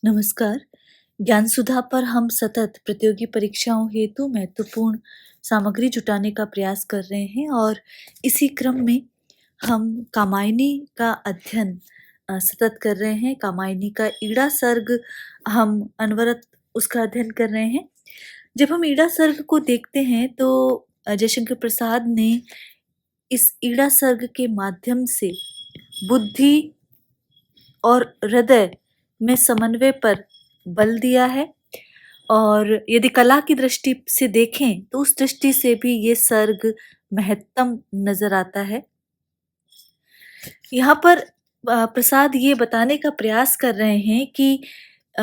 नमस्कार। ज्ञान सुधा पर हम सतत प्रतियोगी परीक्षाओं हेतु महत्वपूर्ण सामग्री जुटाने का प्रयास कर रहे हैं और इसी क्रम में हम कामायनी का अध्ययन सतत कर रहे हैं। कामायनी का ईड़ा सर्ग हम अनवरत उसका अध्ययन कर रहे हैं। जब हम ईड़ा सर्ग को देखते हैं तो जयशंकर प्रसाद ने इस ईड़ा सर्ग के माध्यम से बुद्धि और हृदय में समन्वय पर बल दिया है। और यदि कला की दृष्टि से देखें तो उस दृष्टि से भी ये सर्ग महत्तम नजर आता है। यहाँ पर प्रसाद ये बताने का प्रयास कर रहे हैं कि अ,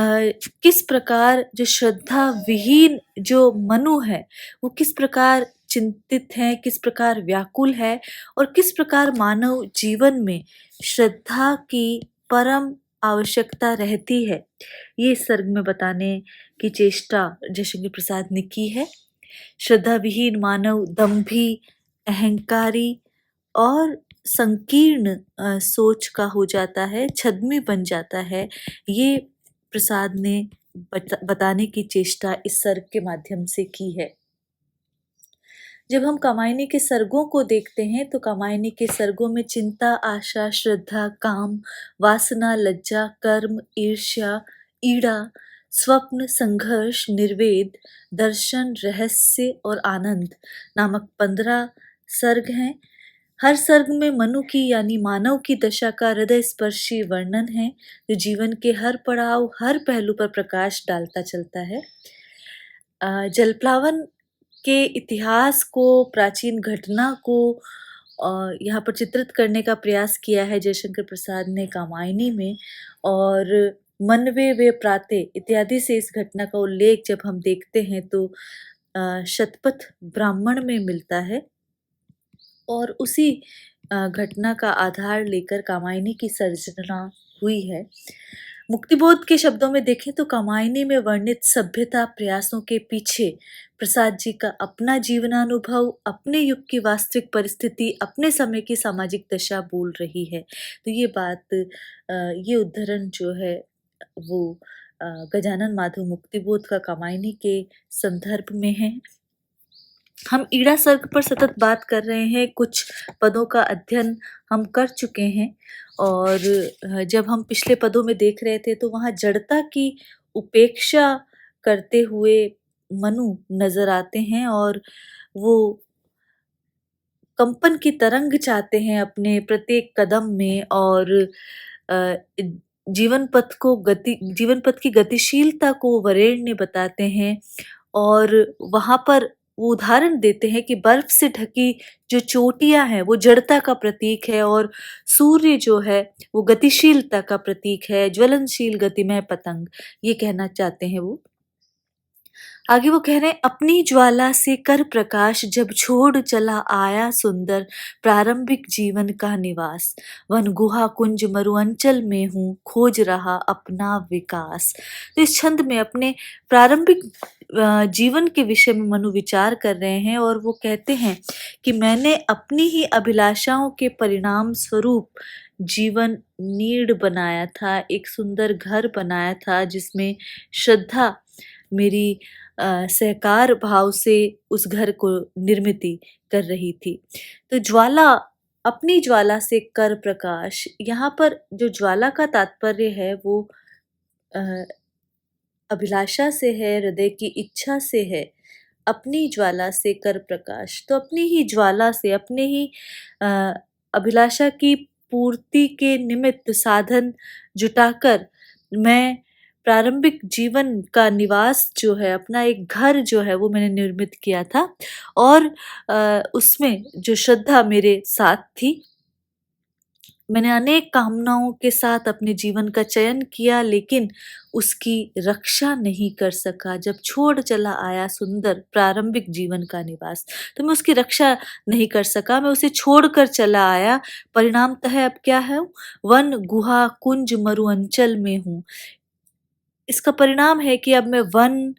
किस प्रकार जो श्रद्धा विहीन जो मनु है वो किस प्रकार चिंतित है, किस प्रकार व्याकुल है और किस प्रकार मानव जीवन में श्रद्धा की परम आवश्यकता रहती है। ये इस सर्ग में बताने की चेष्टा जयशंकर प्रसाद ने की है। श्रद्धा विहीन मानव दंभी, अहंकारी और संकीर्ण सोच का हो जाता है, छद्मी बन जाता है। ये प्रसाद ने बताने की चेष्टा इस सर्ग के माध्यम से की है। जब हम कामायनी के सर्गों को देखते हैं तो कामायनी के सर्गों में चिंता, आशा, श्रद्धा, काम, वासना, लज्जा, कर्म, ईर्ष्या, ईड़ा, स्वप्न, संघर्ष, निर्वेद, दर्शन, रहस्य और आनंद नामक 15 सर्ग हैं। हर सर्ग में मनु की यानी मानव की दशा का हृदय स्पर्शी वर्णन है जो जीवन के हर पड़ाव, हर पहलू पर प्रकाश डालता चलता है। जलप्लावन के इतिहास को, प्राचीन घटना को यहाँ पर चित्रित करने का प्रयास किया है जयशंकर प्रसाद ने कामायनी में। और मनवे वे प्राते इत्यादि से इस घटना का उल्लेख जब हम देखते हैं तो शतपथ ब्राह्मण में मिलता है और उसी घटना का आधार लेकर कामायनी की सर्जना हुई है। मुक्तिबोध के शब्दों में देखें तो कामायनी में वर्णित सभ्यता प्रयासों के पीछे प्रसाद जी का अपना जीवनानुभव, अपने युग की वास्तविक परिस्थिति, अपने समय की सामाजिक दशा बोल रही है। तो ये बात, ये उद्धरण जो है वो गजानन माधव मुक्तिबोध का कामायनी के संदर्भ में है। हम ईड़ा सर्ग पर सतत बात कर रहे हैं, कुछ पदों का अध्ययन हम कर चुके हैं और जब हम पिछले पदों में देख रहे थे तो वहाँ जड़ता की उपेक्षा करते हुए मनु नजर आते हैं और वो कंपन की तरंग चाहते हैं अपने प्रत्येक कदम में और अ, जीवन पथ की गतिशीलता को वरेण्य बताते हैं और वहां पर वो उदाहरण देते हैं कि बर्फ से ढकी जो चोटियां हैं वो जड़ता का प्रतीक है और सूर्य जो है वो गतिशीलता का प्रतीक है, ज्वलनशील गतिमय पतंग, ये कहना चाहते हैं वो। आगे वो कह रहे हैं, अपनी ज्वाला से कर प्रकाश जब छोड़ चला आया सुंदर प्रारंभिक जीवन का निवास, वन गुहा कुंज मरुअंचल में हूँ खोज रहा अपना विकास। तो इस छंद में अपने प्रारंभिक जीवन के विषय में मनु विचार कर रहे हैं और वो कहते हैं कि मैंने अपनी ही अभिलाषाओं के परिणाम स्वरूप जीवन नीड़ बनाया था, एक सुंदर घर बनाया था जिसमें श्रद्धा मेरी सहकार भाव से उस घर को निर्मिति कर रही थी। तो ज्वाला, अपनी ज्वाला से कर प्रकाश, यहाँ पर जो ज्वाला का तात्पर्य है वो अ, अभिलाषा से है, हृदय की इच्छा से है। अपनी ज्वाला से कर प्रकाश, तो अपनी ही ज्वाला से, अपने ही अ, अभिलाषा की पूर्ति के निमित्त साधन जुटाकर मैं प्रारंभिक जीवन का निवास जो है, अपना एक घर जो है वो मैंने निर्मित किया था और उसमें जो श्रद्धा मेरे साथ थी। मैंने अनेक कामनाओं के साथ अपने जीवन का चयन किया लेकिन उसकी रक्षा नहीं कर सका। जब छोड़ चला आया सुंदर प्रारंभिक जीवन का निवास, तो मैं उसकी रक्षा नहीं कर सका, मैं उसे छोड़कर चला आया। परिणामतः अब क्या है, वन गुहा कुंज मरुअंचल में हूँ। इसका परिणाम है कि अब मैं वन,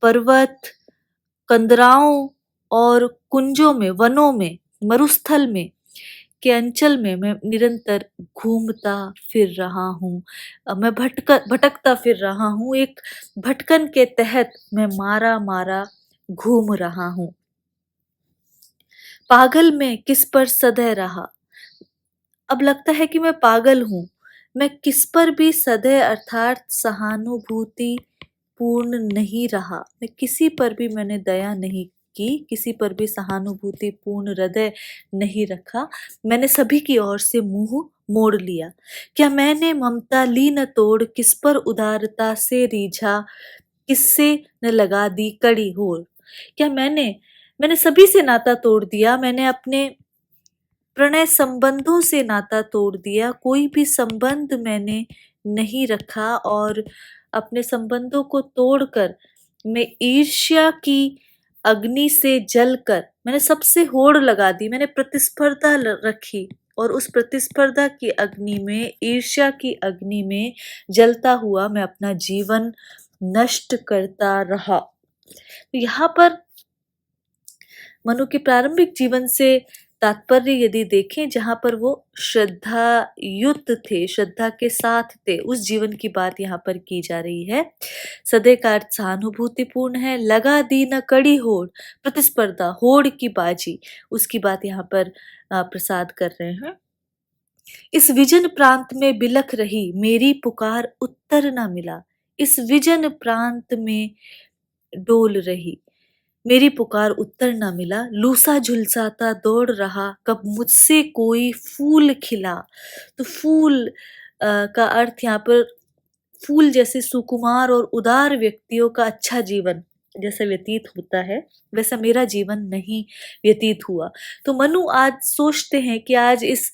पर्वत, कंदराओं और कुंजों में, वनों में, मरुस्थल में के अंचल में मैं निरंतर घूमता फिर रहा हूँ। मैं भटकता फिर रहा हूँ। एक भटकन के तहत मैं मारा-मारा घूम रहा हूँ। पागल मैं किस पर सदै रहा। अब लगता है कि मैं पागल हूँ। मैं किस पर भी सदै अर्थात सहानुभूति पूर्ण नहीं रहा। मैं किसी पर भी मैंने दया नहीं की, किसी पर भी सहानुभूति पूर्ण हृदय नहीं रखा। मैंने सभी की ओर से मुँह मोड़ लिया। क्या मैंने ममता ली न तोड़, किस पर उदारता से रीझा, किससे न लगा दी कड़ी होड़। क्या मैंने सभी से नाता तोड़ दिया। मैंने अपने प्रणय संबंधों से नाता तोड़ दिया। कोई भी संबंध मैंने नहीं रखा और अपने संबंधों को तोड़कर मैं ईर्ष्या की अग्नि से जलकर मैंने सबसे होड़ लगा दी। मैंने प्रतिस्पर्धा रखी और उस प्रतिस्पर्धा की अग्नि में, ईर्ष्या की अग्नि में जलता हुआ मैं अपना जीवन नष्ट करता रहा। तो यहाँ पर मनु के प्रारंभिक जीवन से तात्पर्य यदि देखें, जहाँ पर वो श्रद्धा युक्त थे, श्रद्धा के साथ थे, उस जीवन की बात यहाँ पर की जा रही है। सदै का अर्थ सहानुभूतिपूर्ण है। लगा दी न कड़ी होड़, प्रतिस्पर्धा, होड़ की बाजी, उसकी बात यहाँ पर प्रसाद कर रहे हैं। इस विजन प्रांत में बिलख रही, मेरी पुकार उत्तर न मिला। इस विजन प्रांत में डोल रही, मेरी पुकार उत्तर न मिला। लूसा झुलसाता दौड़ रहा, कब मुझसे कोई फूल खिला। तो फूल का अर्थ यहाँ पर फूल जैसे सुकुमार और उदार व्यक्तियों का अच्छा जीवन जैसा व्यतीत होता है, वैसा मेरा जीवन नहीं व्यतीत हुआ। तो मनु आज सोचते हैं कि आज इस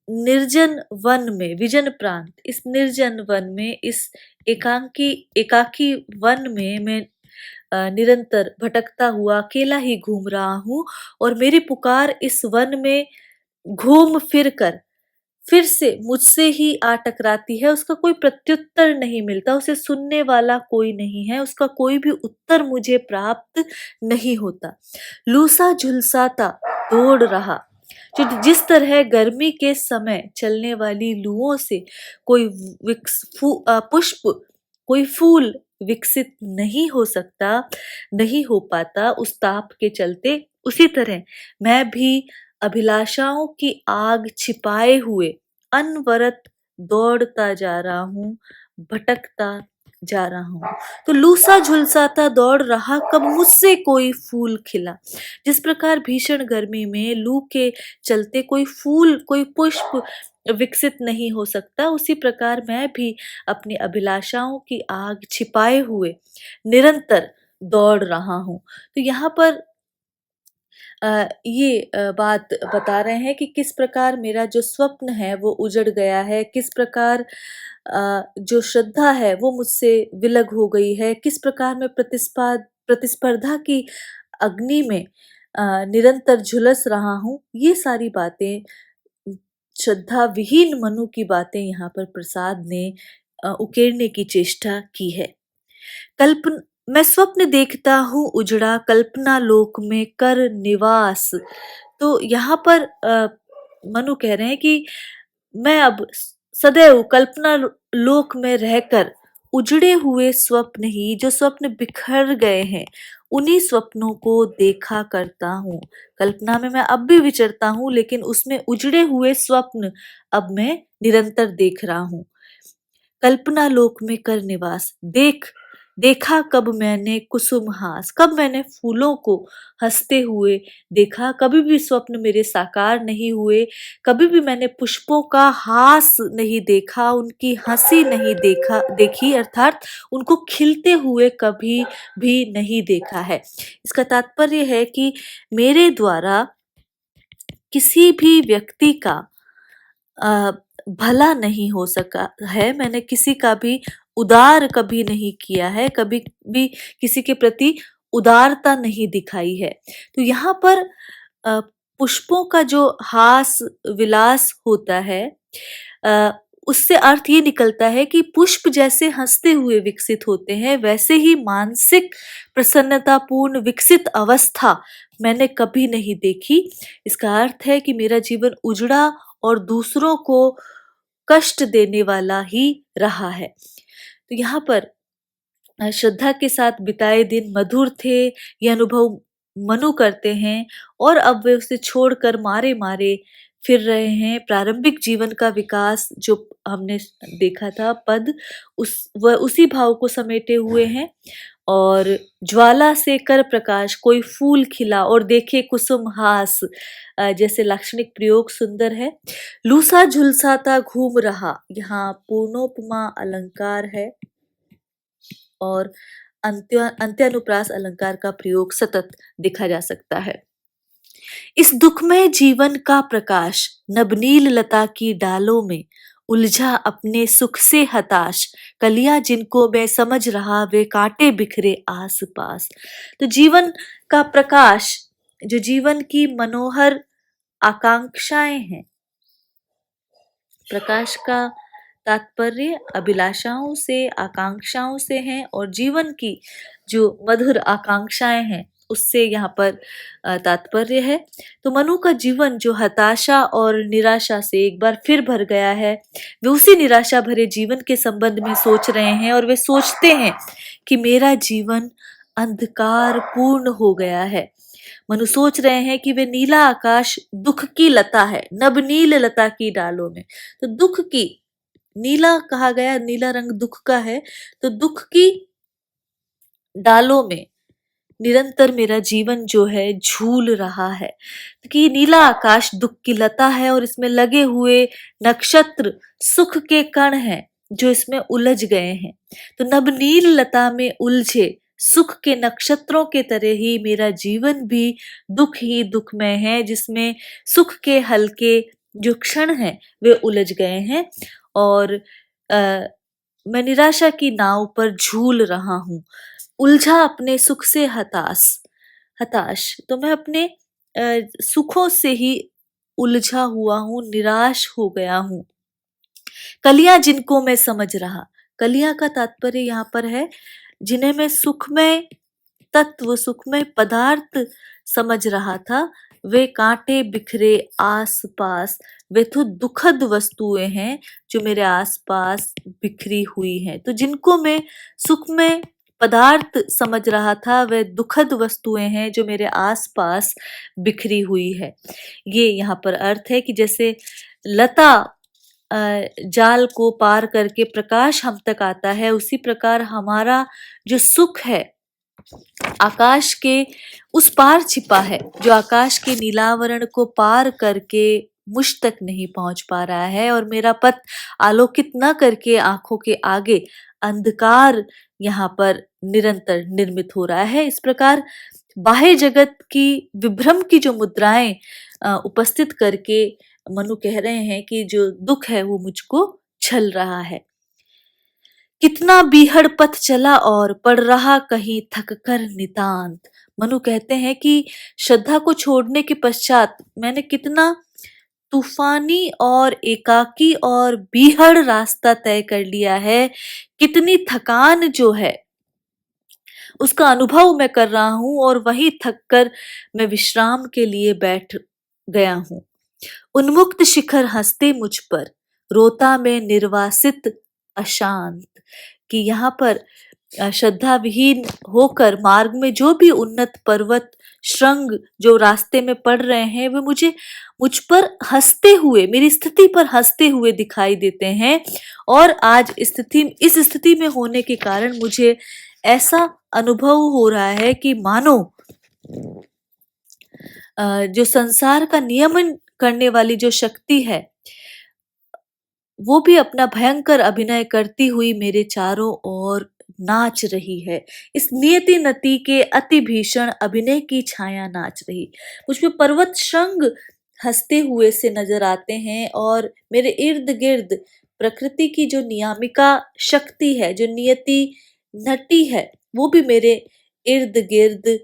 निर्जन वन में, विजन प्रांत, इस निर्जन वन में, इस एकाकी वन में मैं निरंतर भटकता हुआ अकेला ही घूम रहा हूँ और मेरी पुकार इस वन में घूम फिर कर फिर से मुझसे ही आ टकराती है। उसका कोई प्रत्युत्तर नहीं मिलता, उसे सुनने वाला कोई नहीं है, उसका कोई भी उत्तर मुझे प्राप्त नहीं होता। लूसा झुलसाता दौड़ रहा, जिस तरह गर्मी के समय चलने वाली लुओं से कोई पुष्प, कोई फूल विकसित नहीं हो सकता, नहीं हो पाता उस ताप के चलते, उसी तरह मैं भी अभिलाषाओं की आग छिपाए हुए अनवरत दौड़ता जा रहा हूँ, भटकता जा रहा हूँ। तो लूसा झुलसाता दौड़ रहा, कब मुझसे कोई फूल खिला। जिस प्रकार भीषण गर्मी में लू के चलते कोई फूल, कोई पुष्प विकसित नहीं हो सकता, उसी प्रकार मैं भी अपनी अभिलाषाओं की आग छिपाए हुए निरंतर दौड़ रहा हूँ। तो यहाँ पर ये बात बता रहे हैं कि किस प्रकार मेरा जो स्वप्न है वो उजड़ गया है, किस प्रकार जो श्रद्धा है वो मुझसे विलग हो गई है, किस प्रकार मैं प्रतिस्पर्धा की अग्नि में निरंतर झुलस रहा हूँ। ये सारी बातें श्रद्धा विहीन मनु की बातें यहाँ पर प्रसाद ने उकेरने की चेष्टा की है। मैं स्वप्न देखता हूँ उजड़ा, कल्पना लोक में कर निवास। तो यहाँ पर मनु कह रहे हैं कि मैं अब सदैव कल्पना लोक में रहकर उजड़े हुए स्वप्न ही, जो स्वप्न बिखर गए हैं, उन्हीं स्वप्नों को देखा करता हूँ। कल्पना में मैं अब भी विचरता हूँ, लेकिन उसमें उजड़े हुए स्वप्न अब मैं निरंतर देख रहा हूँ। कल्पना लोक में कर निवास, देखा कब मैंने कुसुम हास, कब मैंने फूलों को हंसते हुए देखा। कभी भी स्वप्न मेरे साकार नहीं हुए, कभी भी मैंने पुष्पों का हास नहीं देखा, उनकी हंसी नहीं देखी, अर्थात उनको खिलते हुए कभी भी नहीं देखा है। इसका तात्पर्य है कि मेरे द्वारा किसी भी व्यक्ति का भला नहीं हो सका है, मैंने किसी का भी उदार कभी नहीं किया है, कभी भी किसी के प्रति उदारता नहीं दिखाई है। तो यहाँ पर पुष्पों का जो हास विलास होता है, उससे अर्थ ये निकलता है कि पुष्प जैसे हंसते हुए विकसित होते हैं, वैसे ही मानसिक प्रसन्नतापूर्ण विकसित अवस्था मैंने कभी नहीं देखी। इसका अर्थ है कि मेरा जीवन उजड़ा और दूसरों को कष्ट देने वाला ही रहा है। तो यहाँ पर श्रद्धा के साथ बिताए दिन मधुर थे, ये अनुभव मनु करते हैं और अब वे उसे छोड़कर मारे-मारे फिर रहे हैं। प्रारंभिक जीवन का विकास जो हमने देखा था पद, उस वह उसी भाव को समेटे हुए हैं। और ज्वाला से कर प्रकाश कोई फूल खिला और देखे कुसुम हास, जैसे लाक्षणिक प्रयोग सुंदर है। लूसा झुलसाता घूम रहा, यहाँ पूर्णोपमा अलंकार है और अंत्यानुप्रास अलंकार का प्रयोग सतत देखा जा सकता है। इस दुखमय जीवन का प्रकाश नवनील लता की डालों में उलझा अपने सुख से हताश, कलियां जिनको मैं समझ रहा वे कांटे बिखरे आस पास। तो जीवन का प्रकाश, जो जीवन की मनोहर आकांक्षाएं हैं, प्रकाश का तात्पर्य अभिलाषाओं से, आकांक्षाओं से है और जीवन की जो मधुर आकांक्षाएं हैं उससे यहाँ पर तात्पर्य है। तो मनु का जीवन जो हताशा और निराशा से एक बार फिर भर गया है, वे उसी निराशा भरे जीवन के संबंध में सोच रहे हैं और वे सोचते हैं कि मेरा जीवन अंधकार पूर्ण हो गया है। मनु सोच रहे हैं कि वे नीला आकाश दुख की लता है, नवनील लता की डालों में। तो दुख की, नीला कहा गया, नीला रंग दुख का है, तो दुख की डालों में निरंतर मेरा जीवन जो है झूल रहा है। कि नीला आकाश दुख की लता है और इसमें लगे हुए नक्षत्र सुख के कण हैं जो इसमें उलझ गए हैं। तो नवनील लता में उलझे सुख के नक्षत्रों के तरह ही मेरा जीवन भी दुख ही दुखमय है, जिसमें सुख के हल्के जो क्षण हैं वे उलझ गए हैं और मैं निराशा की नाव पर झूल रहा हूँ। उलझा अपने सुख से हताश, तो मैं अपने सुखों से ही उलझा हुआ हूँ, निराश हो गया हूँ। कलियां जिनको मैं समझ रहा, कलियां का तात्पर्य यहाँ पर है जिन्हें मैं सुखमय तत्व, सुखमय पदार्थ समझ रहा था, वे कांटे बिखरे आस पास। वे तो दुखद वस्तुएं हैं जो मेरे आस पास बिखरी हुई हैं। तो जिनको मैं सुखमय पदार्थ समझ रहा था, वे दुखद वस्तुएं हैं जो मेरे आस पास बिखरी हुई है। ये यहाँ पर अर्थ है कि जैसे लता जाल को पार करके प्रकाश हम तक आता है, उसी प्रकार हमारा जो सुख है आकाश के उस पार छिपा है, जो आकाश के नीलावरण को पार करके मुझ तक नहीं पहुंच पा रहा है और मेरा पथ आलोकित न करके आंखों के आगे अंधकार यहाँ पर निरंतर निर्मित हो रहा है। इस प्रकार बाह्य जगत की विभ्रम की जो मुद्राएं उपस्थित करके मनु कह रहे हैं कि जो दुख है वो मुझको छल रहा है। कितना बीहड़ पथ चला और पड़ रहा कहीं थक कर नितांत। मनु कहते हैं कि श्रद्धा को छोड़ने के पश्चात मैंने कितना तूफानी और एकाकी और बीहड़ रास्ता तय कर लिया है, कितनी थकान जो है उसका अनुभव मैं कर रहा हूं और वहीं थक कर मैं विश्राम के लिए बैठ गया हूं। उन्मुक्त शिखर हंसते मुझ पर, रोता में निर्वासित अशांत। कि यहाँ पर श्रद्धा विहीन होकर मार्ग में जो भी उन्नत पर्वत श्रृंग जो रास्ते में पड़ रहे हैं, वे मुझ पर हंसते हुए, मेरी स्थिति पर हंसते हुए दिखाई देते हैं। और आज इस स्थिति में होने के कारण मुझे ऐसा अनुभव हो रहा है कि मानो जो संसार का नियमन करने वाली जो शक्ति है वो भी अपना भयंकर अभिनय करती हुई मेरे चारों ओर नाच रही है। इस नियति नति के अति भीषण अभिनय की छाया नाच रही। मुझ पे पर्वत श्रृंग हंसते हुए से नजर आते हैं और मेरे इर्द गिर्द प्रकृति की जो नियामिका शक्ति है, जो नियति नटी है, वो भी मेरे इर्द गिर्द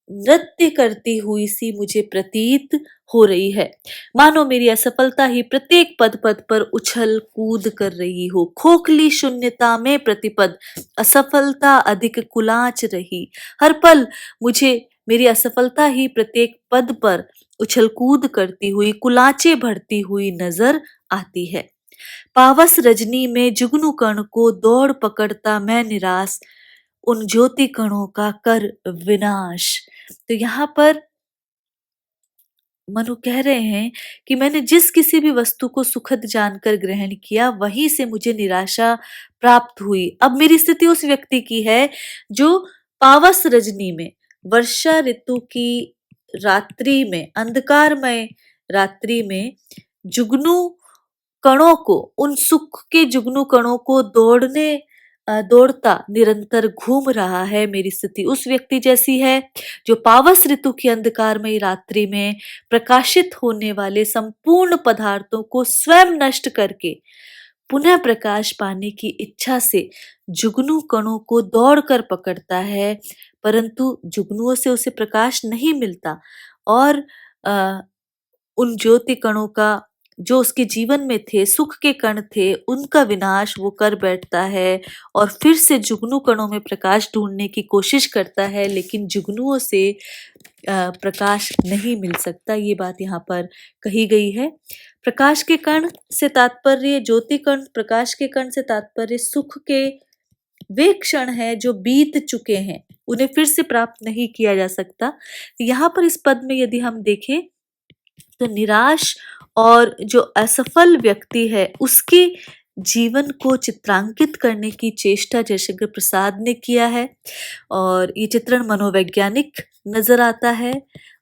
नृत्य करती हुई सी मुझे प्रतीत हो रही है। मानो मेरी असफलता ही प्रत्येक पद-पद पर उछल-कूद कर रही हो। खोखली शून्यता में प्रतिपद असफलता अधिक कुलाच रही। हर पल मुझे मेरी असफलता ही प्रत्येक पद पर उछल-कूद करती हुई, कुलाचे भरती हुई नजर आती है। पावस रजनी में जुगनू कण को दौड़ पकड़ता मैं निराश, उन ज्योति कणों का कर विनाश। तो यहाँ पर मनु कह रहे हैं कि मैंने जिस किसी भी वस्तु को सुखद जानकर ग्रहण किया, वहीं से मुझे निराशा प्राप्त हुई। अब मेरी स्थिति उस व्यक्ति की है जो पावस रजनी में, वर्षा ऋतु की रात्रि में, अंधकारमय रात्रि में जुगनू कणों को, उन सुख के जुगनू कणों को दौड़ता निरंतर घूम रहा है। मेरी स्थिति उस व्यक्ति जैसी है जो पावस ऋतु की अंधकारमयी रात्रि में प्रकाशित होने वाले संपूर्ण पदार्थों को स्वयं नष्ट करके पुनः प्रकाश पाने की इच्छा से जुगनू कणों को दौड़कर पकड़ता है, परंतु जुगनुओं से उसे प्रकाश नहीं मिलता और अ, उन ज्योति कणों का, जो उसके जीवन में थे, सुख के कण थे, उनका विनाश वो कर बैठता है और फिर से जुगनू कणों में प्रकाश ढूंढने की कोशिश करता है, लेकिन जुगनुओं से प्रकाश नहीं मिल सकता। ये बात यहाँ पर कही गई है। प्रकाश के कण से तात्पर्य, ज्योति कण, प्रकाश के कण से तात्पर्य सुख के वे क्षण है जो बीत चुके हैं, उन्हें फिर से प्राप्त नहीं किया जा सकता। यहाँ पर इस पद में यदि हम देखें तो निराश और जो असफल व्यक्ति है उसके जीवन को चित्रांकित करने की चेष्टा जयशंकर प्रसाद ने किया है और ये चित्रण मनोवैज्ञानिक नजर आता है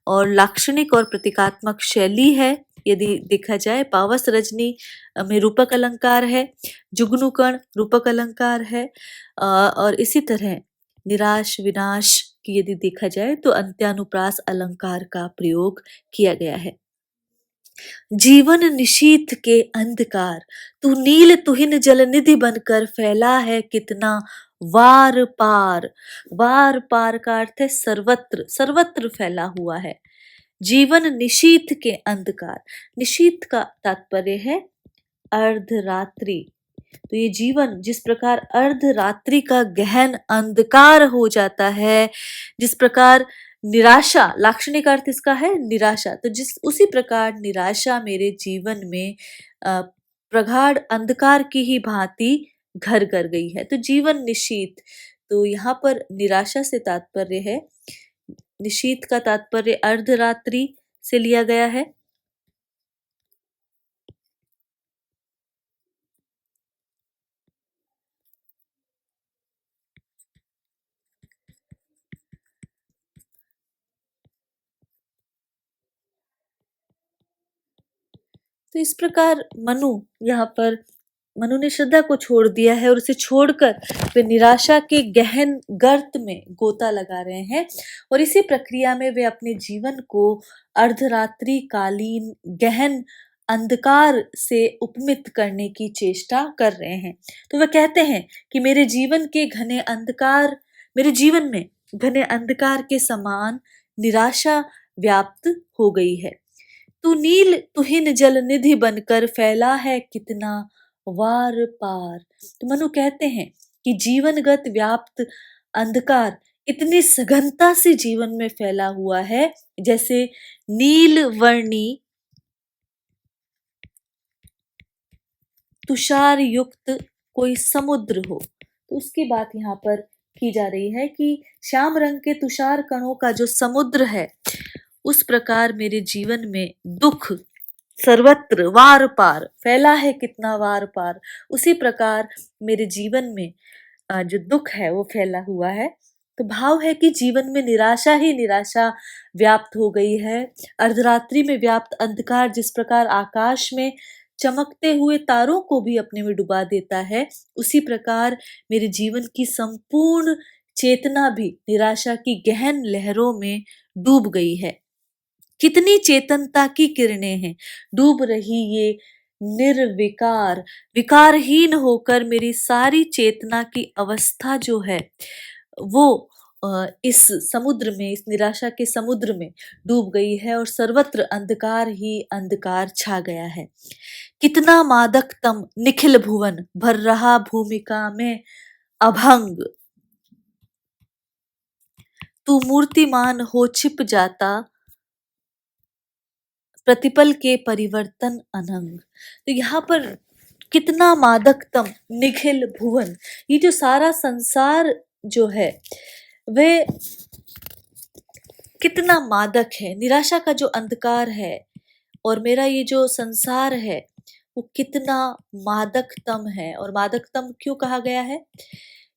और लाक्षणिक और प्रतीकात्मक शैली है। यदि देखा जाए, पावस रजनी में रूपक अलंकार है, जुगनुकण रूपक अलंकार है और इसी तरह निराश विनाश की यदि देखा जाए तो अंत्यानुप्रास अलंकार का प्रयोग किया गया है। जीवन निशीथ के अंधकार, तू नील तुहिन जल निधि बनकर फैला है कितना वार पार। वार पार का अर्थ है सर्वत्र, सर्वत्र फैला हुआ है। जीवन निशीथ के अंधकार, निशीथ का तात्पर्य है अर्धरात्रि। तो ये जीवन जिस प्रकार अर्धरात्रि का गहन अंधकार हो जाता है, जिस प्रकार निराशा, लाक्षणिक अर्थ इसका है निराशा, तो जिस उसी प्रकार निराशा मेरे जीवन में प्रगाढ़ अंधकार की ही भांति घर कर गई है। तो जीवन निशीथ, तो यहाँ पर निराशा से तात्पर्य है, निशीथ का तात्पर्य अर्धरात्रि से लिया गया है। तो इस प्रकार मनु ने श्रद्धा को छोड़ दिया है और उसे छोड़कर वे निराशा के गहन गर्त में गोता लगा रहे हैं और इसी प्रक्रिया में वे अपने जीवन को अर्धरात्रि कालीन गहन अंधकार से उपमित करने की चेष्टा कर रहे हैं। तो वे कहते हैं कि मेरे जीवन में घने अंधकार के समान निराशा व्याप्त हो गई है। तू नील तुहिन जल निधि बनकर फैला है कितना वार पार। तो मनु कहते हैं कि जीवनगत व्याप्त अंधकार इतनी सघनता से जीवन में फैला हुआ है जैसे नील वर्णी तुषार युक्त कोई समुद्र हो। तो उसकी बात यहाँ पर की जा रही है कि श्याम रंग के तुषार कणों का जो समुद्र है, उस प्रकार मेरे जीवन में दुख सर्वत्र वार पार फैला है कितना वार पार, उसी प्रकार मेरे जीवन में जो दुख है वो फैला हुआ है। तो भाव है कि जीवन में निराशा ही निराशा व्याप्त हो गई है। अर्धरात्रि में व्याप्त अंधकार जिस प्रकार आकाश में चमकते हुए तारों को भी अपने में डुबा देता है, उसी प्रकार मेरे जीवन की संपूर्ण चेतना भी निराशा की गहन लहरों में डूब गई है। कितनी चेतनता की किरणें हैं, डूब रही ये निर्विकार, विकारहीन होकर मेरी सारी चेतना की अवस्था जो है वो इस समुद्र में, इस निराशा के समुद्र में डूब गई है और सर्वत्र अंधकार ही अंधकार छा गया है। कितना मादक तम निखिल भुवन, भर रहा भूमिका में अभंग। तू मूर्तिमान हो छिप जाता, प्रतिपल के परिवर्तन अनंग। तो यहाँ पर कितना मादकतम निखिल भुवन, ये जो सारा संसार जो है वह कितना मादक है। निराशा का जो अंधकार है और मेरा ये जो संसार है वो कितना मादकतम है। और मादकतम क्यों कहा गया है?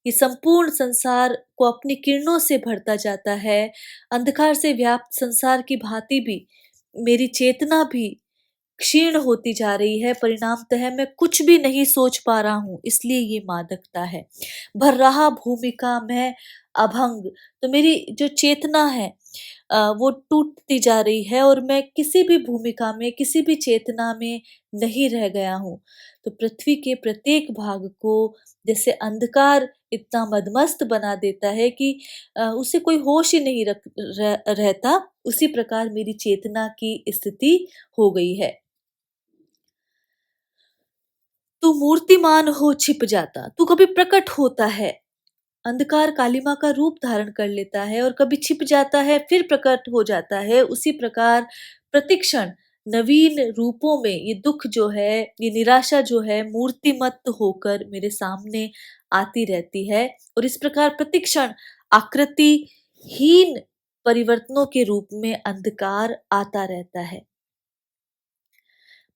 ये संपूर्ण संसार को अपनी किरणों से भरता जाता है। अंधकार से व्याप्त संसार की भांति भी मेरी चेतना भी क्षीण होती जा रही है। परिणामतः मैं कुछ भी नहीं सोच पा रहा हूँ, इसलिए ये मादकता है। भर रहा भूमिका में अभंग, तो मेरी जो चेतना है वो टूटती जा रही है और मैं किसी भी भूमिका में, किसी भी चेतना में नहीं रह गया हूँ। तो पृथ्वी के प्रत्येक भाग को जैसे अंधकार इतना मदमस्त बना देता है कि उसे कोई होश ही नहीं रहता, उसी प्रकार मेरी चेतना की स्थिति हो गई है। तू मूर्तिमान हो छिप जाता, तू कभी प्रकट होता है, अंधकार कालिमा का रूप धारण कर लेता है और कभी छिप जाता है फिर प्रकट हो जाता है। उसी प्रकार प्रतिक्षण नवीन रूपों में ये दुख जो है, ये निराशा जो है, मूर्तिमत होकर मेरे सामने आती रहती है। और इस प्रकार प्रतिक्षण आकृति हीन परिवर्तनों के रूप में अंधकार आता रहता है।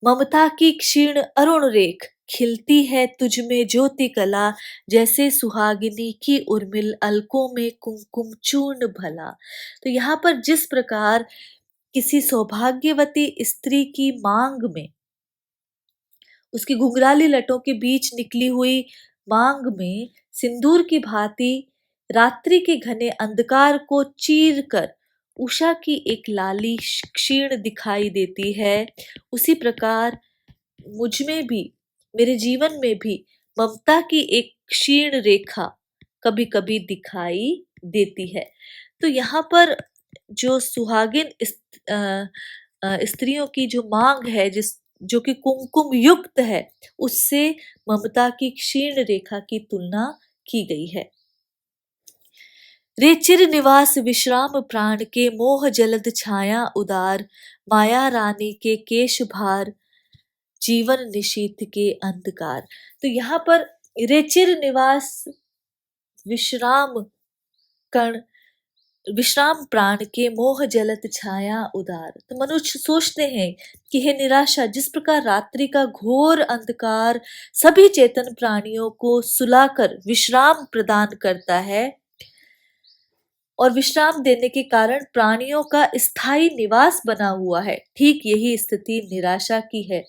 ममता की क्षीण अरुण रेख, खिलती है तुझ में ज्योति कला, जैसे सुहागिनी की उर्मिल अलकों में कुमकुम चूर्ण भला। तो यहाँ पर जिस प्रकार किसी सौभाग्यवती स्त्री की मांग में, उसकी घुंघराली लटों के बीच निकली हुई मांग में सिंदूर की भांति रात्रि के घने अंधकार को चीर कर उषा की एक लाली क्षीण दिखाई देती है, उसी प्रकार मुझ में भी, मेरे जीवन में भी ममता की एक क्षीण रेखा कभी कभी दिखाई देती है। तो यहाँ पर जो सुहागिन स्त्रियों की जो मांग है, जिस जो कि कुमकुम युक्त है, उससे ममता की क्षीण रेखा की तुलना की गई है। रे चिर निवास विश्राम प्राण के, मोह जलद छाया उदार, माया रानी के केश भार, जीवन निशीथ के अंधकार। तो यहाँ पर रेचिर निवास विश्राम कण, विश्राम प्राण के, मोह जलत छाया उदार। तो मनुष्य सोचते हैं कि हे निराशा, जिस प्रकार रात्रि का घोर अंधकार सभी चेतन प्राणियों को सुलाकर विश्राम प्रदान करता है और विश्राम देने के कारण प्राणियों का स्थायी निवास बना हुआ है, ठीक यही स्थिति निराशा की है।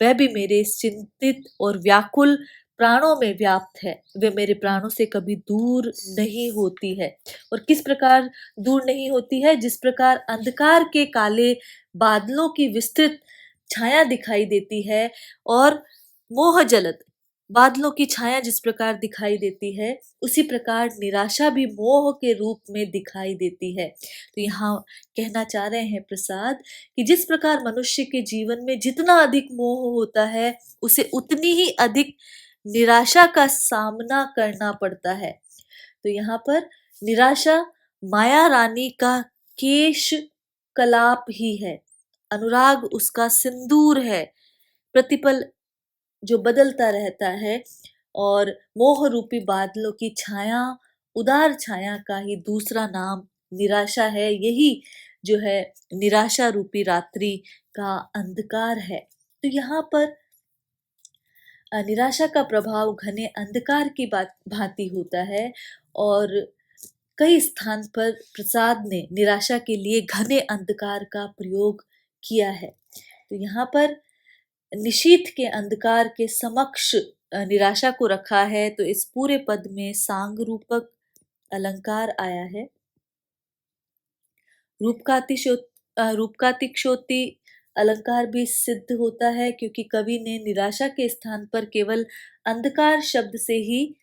वह भी मेरे चिंतित और व्याकुल प्राणों में व्याप्त है, वे मेरे प्राणों से कभी दूर नहीं होती है। और किस प्रकार दूर नहीं होती है? जिस प्रकार अंधकार के काले बादलों की विस्तृत छाया दिखाई देती है और मोह जलद बादलों की छाया जिस प्रकार दिखाई देती है, उसी प्रकार निराशा भी मोह के रूप में दिखाई देती है। तो यहाँ कहना चाह रहे हैं प्रसाद कि जिस प्रकार मनुष्य के जीवन में जितना अधिक मोह होता है, उसे उतनी ही अधिक निराशा का सामना करना पड़ता है। तो यहाँ पर निराशा माया रानी का केश कलाप ही है, अनुराग उसका सिंदूर है, प्रतिपल जो बदलता रहता है, और मोह रूपी बादलों की छाया, उदार छाया का ही दूसरा नाम निराशा है। यही जो है निराशा रूपी रात्रि का अंधकार है। तो यहाँ पर निराशा का प्रभाव घने अंधकार की बात भांति होता है और कई स्थान पर प्रसाद ने निराशा के लिए घने अंधकार का प्रयोग किया है। तो यहाँ पर निशीथ के अंधकार के समक्ष निराशा को रखा है। तो इस पूरे पद में सांग रूपक अलंकार आया है। रूपकातिशोक्ति अलंकार भी सिद्ध होता है, क्योंकि कवि ने निराशा के स्थान पर केवल अंधकार शब्द से ही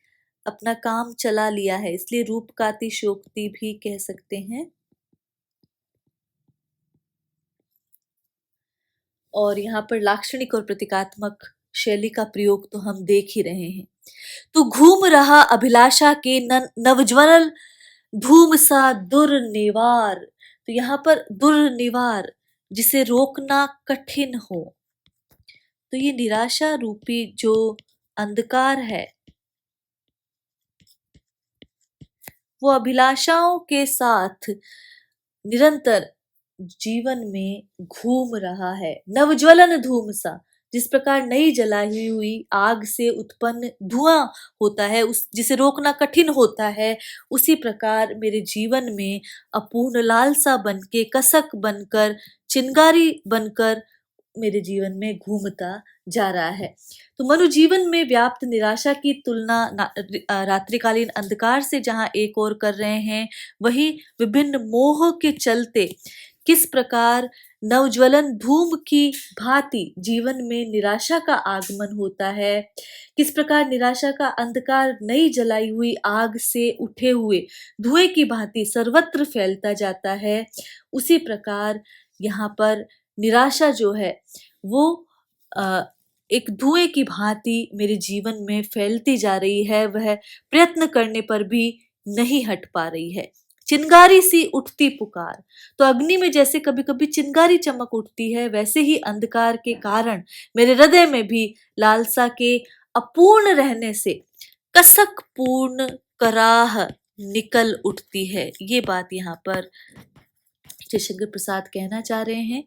अपना काम चला लिया है, इसलिए रूपकाति शोक्ति भी कह सकते हैं। और यहाँ पर लाक्षणिक और प्रतीकात्मक शैली का प्रयोग तो हम देख ही रहे हैं। तो घूम रहा अभिलाषा के नवज्वल धूम सा दुर्निवार। तो यहाँ पर दुर्निवार, जिसे रोकना कठिन हो। तो ये निराशा रूपी जो अंधकार है, वो अभिलाषाओं के साथ निरंतर जीवन में घूम रहा है। नवज्वलन धूम सा, जिस प्रकार नई जलाई हुई आग से उत्पन्न धुआं होता है, उस जिसे रोकना कठिन होता है, उसी प्रकार मेरे जीवन में अपूर्ण लालसा बनके, कसक बनकर, चिंगारी बनकर मेरे जीवन में घूमता जा रहा है। तो मनु जीवन में व्याप्त निराशा की तुलना रात्रिकालीन अंधकार से जहां एक और कर रहे हैं, वहीं विभिन्न मोह के चलते किस प्रकार नवज्वलन धूम की भांति जीवन में निराशा का आगमन होता है, किस प्रकार निराशा का अंधकार नई जलाई हुई आग से उठे हुए धुएं की भांति सर्वत्र फैलता जाता है, उसी प्रकार यहाँ पर निराशा जो है वो एक धुएं की भांति मेरे जीवन में फैलती जा रही है। वह प्रयत्न करने पर भी नहीं हट पा रही है। चिंगारी सी उठती पुकार। तो अग्नि में जैसे कभी कभी चिंगारी चमक उठती है, वैसे ही अंधकार के कारण मेरे हृदय में भी लालसा के अपूर्ण रहने से कसक पूर्ण कराह निकल उठती है। ये बात यहाँ पर जयशंकर प्रसाद कहना चाह रहे हैं।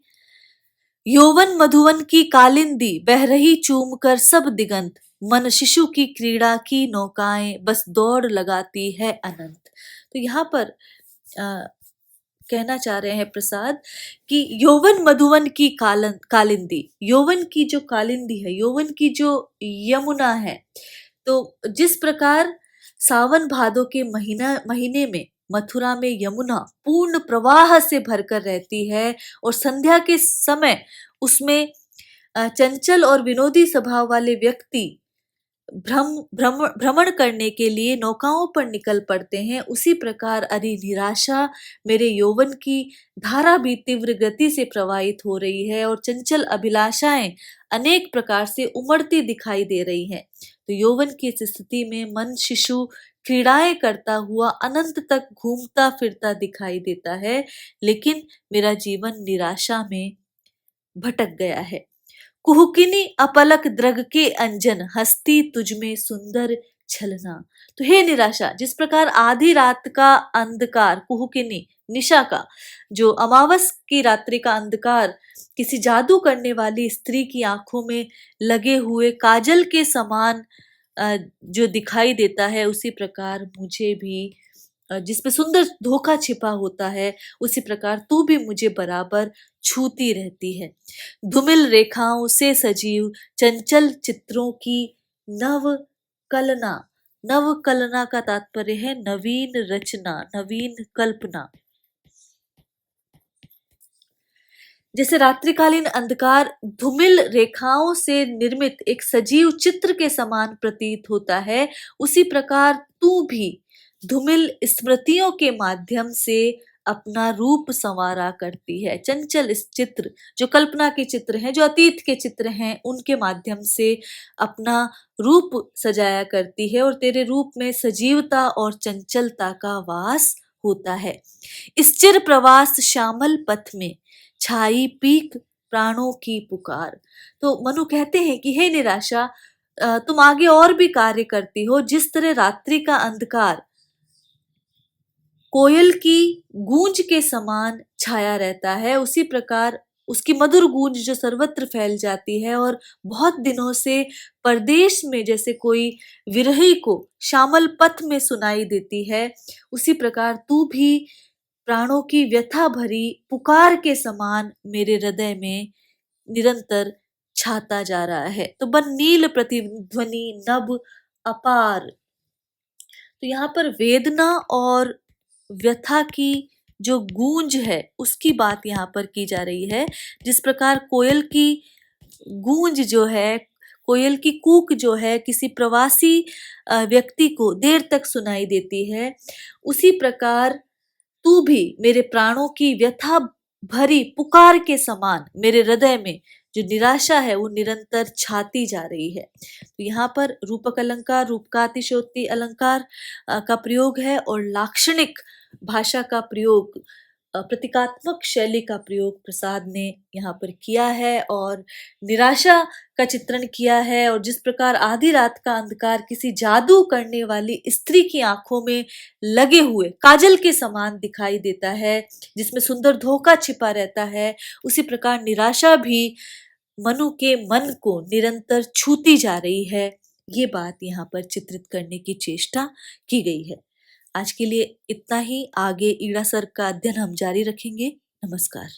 यौवन मधुवन की कालिंदी बह रही चूम कर सब दिगंत, मन शिशु की क्रीड़ा की नौकाएं बस दौड़ लगाती है अनंत। तो यहाँ पर कहना चाह रहे हैं प्रसाद कि यौवन मधुवन की कालिंदी, यौवन की जो कालिंदी है, यौवन की जो यमुना है, तो जिस प्रकार सावन भादो के महीने में मथुरा में यमुना पूर्ण प्रवाह से भरकर रहती है और संध्या के समय उसमें चंचल और विनोदी स्वभाव वाले व्यक्ति भ्रमण करने के लिए नौकाओं पर निकल पड़ते हैं, उसी प्रकार अरे निराशा मेरे यौवन की धारा भी तीव्र गति से प्रवाहित हो रही है और चंचल अभिलाषाएं अनेक प्रकार से उमड़ती दिखाई दे रही हैं। तो यौवन की इस स्थिति में मन शिशु क्रीड़ाएं करता हुआ अनंत तक घूमता फिरता दिखाई देता है, लेकिन मेरा जीवन निराशा में भटक गया है। कुहुकिनी अपलक द्रग के अंजन, हस्ती तुझमें सुंदर छलना। तो हे निराशा, जिस प्रकार आधी रात का अंधकार, कुहुकिनी निशा का, जो अमावस की रात्रि का अंधकार किसी जादू करने वाली स्त्री की आंखों में लगे हुए काजल के समान जो दिखाई देता है, उसी प्रकार मुझे भी जिसमें सुंदर धोखा छिपा होता है, उसी प्रकार तू भी मुझे बराबर छूती रहती है। धूमिल रेखाओं से सजीव चंचल चित्रों की नव कलना। नव कलना का तात्पर्य है नवीन रचना, नवीन कल्पना। जैसे रात्रिकालीन अंधकार धूमिल रेखाओं से निर्मित एक सजीव चित्र के समान प्रतीत होता है, उसी प्रकार तू भी धूमिल स्मृतियों के माध्यम से अपना रूप संवारा करती है। चंचल इस चित्र, जो कल्पना के चित्र हैं, जो अतीत के चित्र हैं, उनके माध्यम से अपना रूप सजाया करती है और तेरे रूप में सजीवता और चंचलता का वास होता है। इस चिर प्रवास श्यामल पथ में छाई पीक प्राणों की पुकार। तो मनु कहते हैं कि हे निराशा, तुम आगे और भी कार्य करती हो। जिस तरह रात्रि का अंधकार कोयल की गूंज के समान छाया रहता है, उसी प्रकार उसकी मधुर गूंज जो सर्वत्र फैल जाती है और बहुत दिनों से परदेश में जैसे कोई विरही को श्यामल पथ में सुनाई देती है, उसी प्रकार तू भी प्राणों की व्यथा भरी पुकार के समान मेरे हृदय में निरंतर छाता जा रहा है। तो बन नील प्रतिध्वनि नभ अपार। तो यहाँ पर वेदना और व्यथा की जो गूंज है उसकी बात यहाँ पर की जा रही है। जिस प्रकार कोयल की गूंज जो है, कोयल की कूक जो है किसी प्रवासी व्यक्ति को देर तक सुनाई देती है, उसी प्रकार तू भी मेरे प्राणों की व्यथा भरी पुकार के समान मेरे हृदय में जो निराशा है वो निरंतर छाती जा रही है। तो यहाँ पर रूपक अलंकार, रूपकातिशयोक्ति अलंकार का प्रयोग है और लाक्षणिक भाषा का प्रयोग, प्रतीकात्मक शैली का प्रयोग प्रसाद ने यहाँ पर किया है और निराशा का चित्रण किया है। और जिस प्रकार आधी रात का अंधकार किसी जादू करने वाली स्त्री की आंखों में लगे हुए काजल के समान दिखाई देता है, जिसमें सुंदर धोखा छिपा रहता है, उसी प्रकार निराशा भी मनु के मन को निरंतर छूती जा रही है। ये बात यहाँ पर चित्रित करने की चेष्टा की गई है। आज के लिए इतना ही। आगे ईड़ा सर का अध्ययन हम जारी रखेंगे। नमस्कार।